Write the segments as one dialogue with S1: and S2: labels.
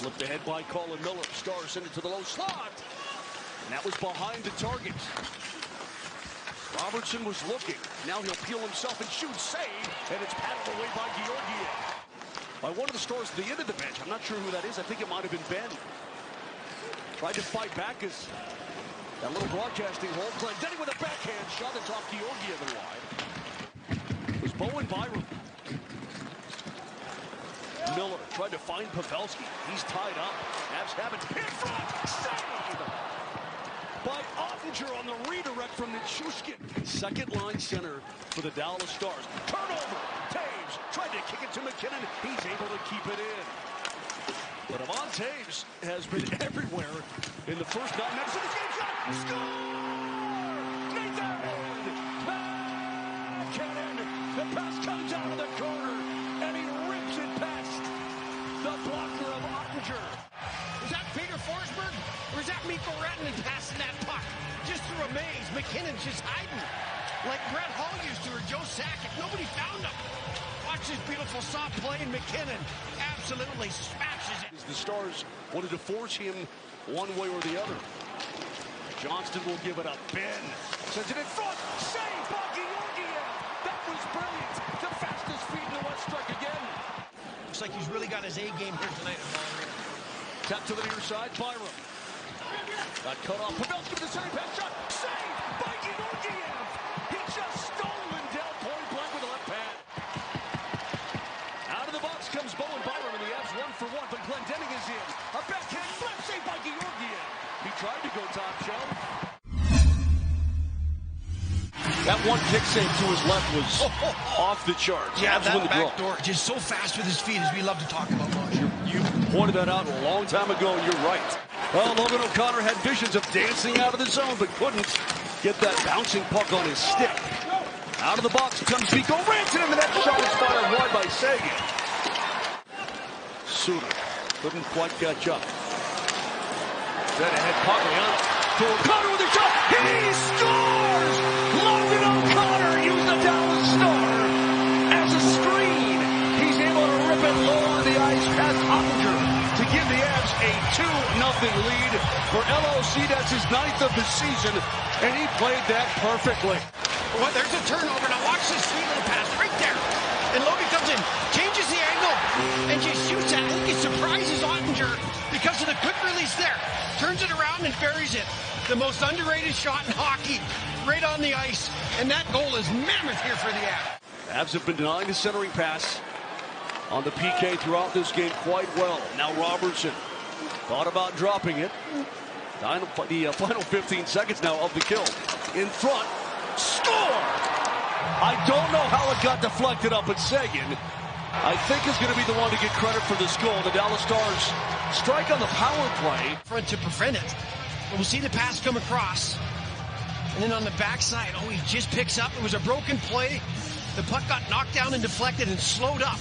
S1: Flipped ahead by Colin Miller. Stars send it to the low slot. And that was behind the target. Robertson was looking. Now he'll peel himself and shoot. Save. And it's paddled away by Georgiev. By one of the Stars at the end of the bench. I'm not sure who that is. I think it might have been Ben. Tried to fight back as that little broadcasting hold. Glendening with a backhand shot that's off Georgiev and wide. It was Bowen Byram. Miller tried to find Pavelski. He's tied up. Avs have it. In front. Save! By Ottinger on the redirect from Nichushkin. Second line center for the Dallas Stars. Turnover. Taves tried to kick it to McKinnon. He's able to keep it in. But Devon Taves has been everywhere in the first 9 minutes of the game. Shot. Score! Nathan McKinnon. The pass comes out of the corner. And he rips it past the blocker of Ottinger.
S2: Is that Peter Forsberg? Or is that Mikko Rantanen passing that puck? Just through a maze. McKinnon's just hiding. Like Brett Hull used to or Joe Sakic. Nobody found him. Watch this beautiful soft play, and McKinnon absolutely smashes it.
S1: The Stars wanted to force him one way or the other. Johnston will give it up. Ben sends it in front. Save by Georgiev. That was brilliant. The fastest feet in the West strike again.
S2: Looks like he's really got his A game here tonight at Ball Arena.
S1: Tap to the near side. Byram. Got cut off. Pavelski with the same pass shot. Save by Georgiev. He just stole Lindell point blank with a left pad. Out of the box comes Bowen Byram, and the Avs 1-for-1, but Glendening is in. A backhand flip save by Georgiev. He tried to go top shelf. That one kick save to his left was off the charts.
S2: Yeah,
S1: Avs
S2: that
S1: win the
S2: back
S1: draw.
S2: door, just so fast with his feet, as we love to talk about.
S1: You pointed that out a long time ago, and you're right. Well, Logan O'Connor had visions of dancing out of the zone, but couldn't get that bouncing puck on his stick. Out of the box comes Mikko Rantanen, and that shot is fired wide by Seguin. Suter couldn't quite catch up. Then ahead, Pagliano to O'Connor with a shot. He scores! Logan O'Connor used the Dallas Star as a screen. He's able to rip it low on the ice past Ottinger to give the Avs a 2-0 lead. For LOC, that's his 9th of the season, and he played that perfectly.
S2: Well, there's a turnover. Now watch this sweet little pass right there. And Logan comes in, changes the angle, and just shoots at it. He surprises Ottinger because of the quick release there. Turns it around and buries it. The most underrated shot in hockey, right on the ice. And that goal is mammoth here for the Avs.
S1: Avs have been denying the centering pass on the PK throughout this game quite well. Now Robertson thought about dropping it. The final 15 seconds now of the kill. In front. Score! I don't know how it got deflected up at Seguin. I think is going to be the one to get credit for this goal. The Dallas Stars strike on the power play.
S2: Front to prevent it. But we'll see the pass come across. And then on the backside, he just picks up. It was a broken play. The puck got knocked down and deflected and slowed up.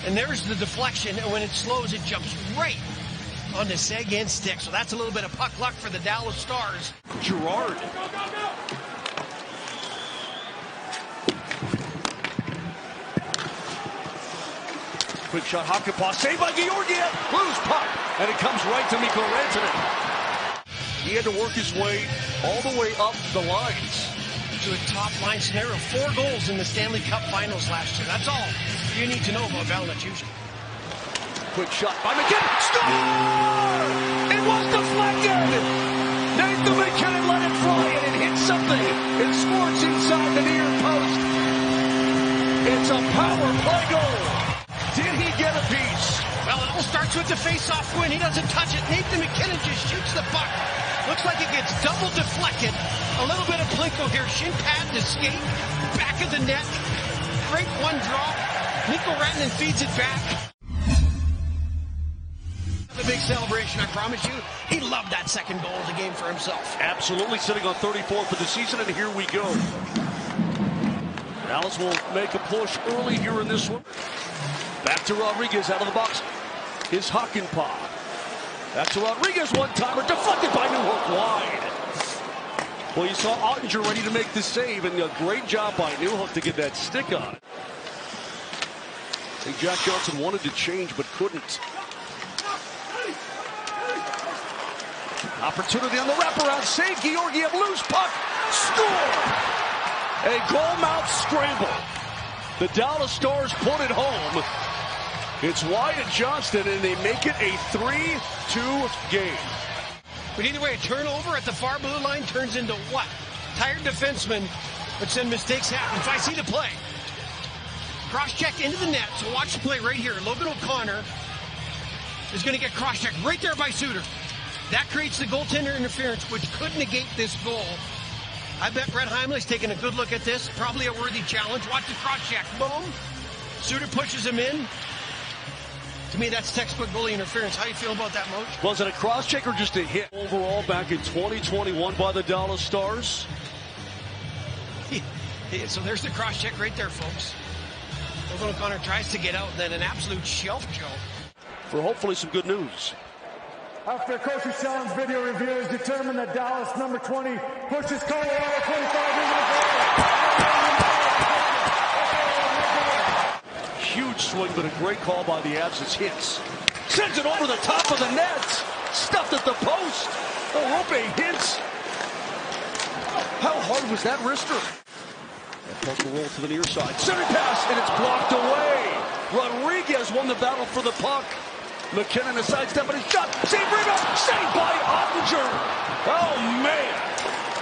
S2: And there's the deflection. And when it slows, it jumps right on the Seguin stick. So that's a little bit of puck luck for the Dallas Stars.
S1: Gerard. Quick shot, Hakanpää, saved by Georgiev. Loose puck, and it comes right to Mikko Rantanen. He had to work his way all the way up the lines.
S2: To a top line scenario. 4 goals in the Stanley Cup Finals last year. That's all you need to know about Val Nichushkin.
S1: Quick shot by McKinnon. Score! It was deflected. Nathan McKinnon let it fly, and it hit something. It squirts inside the near post. It's a power play goal. Did he get a piece?
S2: Well, it all starts with the face-off win. He doesn't touch it. Nathan McKinnon just shoots the puck. Looks like it gets double deflected. A little bit of plinko here. Shin pad to skate. Back of the net. Great one drop. Mikko Rantanen feeds it back. The big celebration, I promise you. He loved that second goal of the game for himself.
S1: Absolutely, sitting on 34 for the season, and here we go. Dallas will make a push early here in this one. Back to Rodriguez out of the box. Is Hakanpää. Back to Rodriguez, one-timer, deflected by Newhook wide. Well, you saw Ottinger ready to make the save, and a great job by Newhook to get that stick on it. I think Jack Johnson wanted to change, but couldn't. Opportunity on the wraparound. Save. Georgiev, loose puck. Score! A goal mouth scramble. The Dallas Stars put it home. It's Wyatt Johnston, and they make it a 3-2 game.
S2: But either way, a turnover at the far blue line turns into what? Tired defenseman, which then mistakes happen. If I see the play, cross-checked into the net. So watch the play right here. Logan O'Connor is going to get cross-checked right there by Suter. That creates the goaltender interference, which could negate this goal. I bet Brett Heimlich's taking a good look at this. Probably a worthy challenge. Watch the cross-check. Boom. Suter pushes him in. To me, that's textbook goalie interference. How do you feel about that, Moj?
S1: Was it a cross-check or just a hit? Overall, back in 2021 by the Dallas Stars.
S2: So there's the cross-check right there, folks. Logan O'Connor tries to get out, then an absolute shelf joke.
S1: For hopefully some good news.
S3: After Coach Shellon's video review, has determined that Dallas number 20 pushes Colorado 25 into the goal.
S1: Huge swing, but a great call by the Avs as Hintz sends it over the top of the net. Stuffed at the post. Orope Hintz. How hard was that wrister? That puck will roll to the near side. Center pass, and it's blocked away. Rodriguez won the battle for the puck. McKinnon a sidestep and his shot. Save rebound. Saved by Ottinger. Oh, man.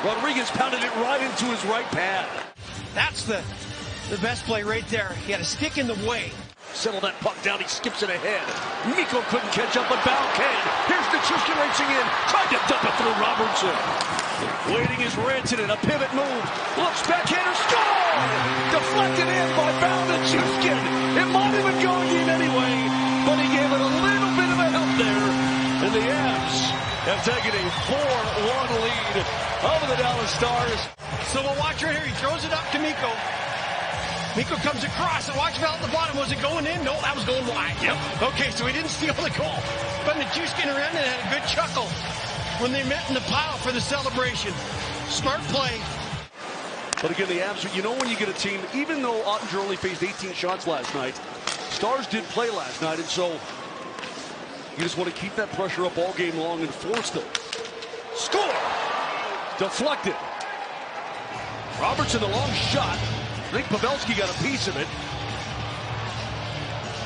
S1: Rodriguez pounded it right into his right pad.
S2: That's the best play right there. He had a stick in the way.
S1: Settle that puck down. He skips it ahead. Mikko couldn't catch up, but Bound can. Here's Nichushkin racing in. Tried to dump it through Robertson. Waiting is Rantanen. A pivot move. Looks backhander. Score! Deflected in by Bound Nichushkin. It might have been going in anyway, but he gave it a little bit of a help there. And the Avs have taken a 4-1 lead over the Dallas Stars.
S2: So we'll watch right here. He throws it up to Mikko. Mikko comes across, and watch about at the bottom. Was it going in? No, that was going wide.
S1: Yep.
S2: Okay, so he didn't steal the goal. But Nichushkin ran and had a good chuckle when they met in the pile for the celebration. Smart play.
S1: But again, the Avs, you know when you get a team, even though Ottinger only faced 18 shots last night, Stars did play last night, and so you just want to keep that pressure up all game long and force them. Score! Deflected. Robertson, the long shot. I think Pavelski got a piece of it.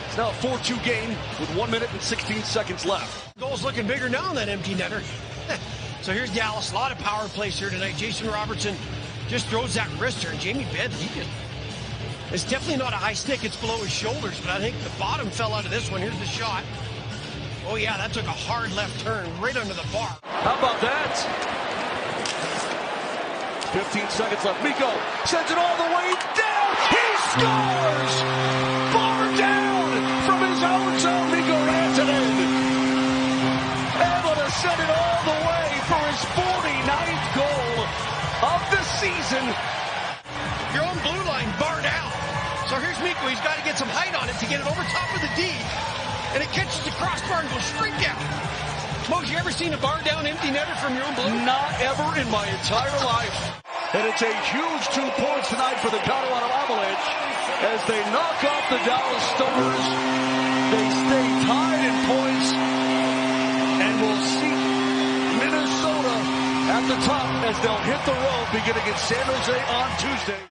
S1: It's now a 4-2 game with 1 minute and 16 seconds left.
S2: Goal's looking bigger now than that empty netter. So here's Dallas. A lot of power plays here tonight. Jason Robertson just throws that wrister, and Jamie Benn, it's definitely not a high stick. It's below his shoulders, but I think the bottom fell out of this one. Here's the shot. Oh, yeah, that took a hard left turn right under the bar.
S1: How about that? 15 seconds left. Mikko sends it all the way down. He scores! Bar down from his own zone. Mikko Rantanen able to send it all the way for his 49th goal of the season.
S2: Your own blue line, bar down. So here's Mikko. He's got to get some height on it to get it over top of the D. And it catches the crossbar and goes straight down. Moj, you ever seen a bar down empty netter from your own blue?
S1: Not ever in my entire life. And it's a huge 2 points tonight for the Colorado Avalanche as they knock off the Dallas Stars. They stay tied in points, and we'll see Minnesota at the top as they'll hit the road beginning in San Jose on Tuesday.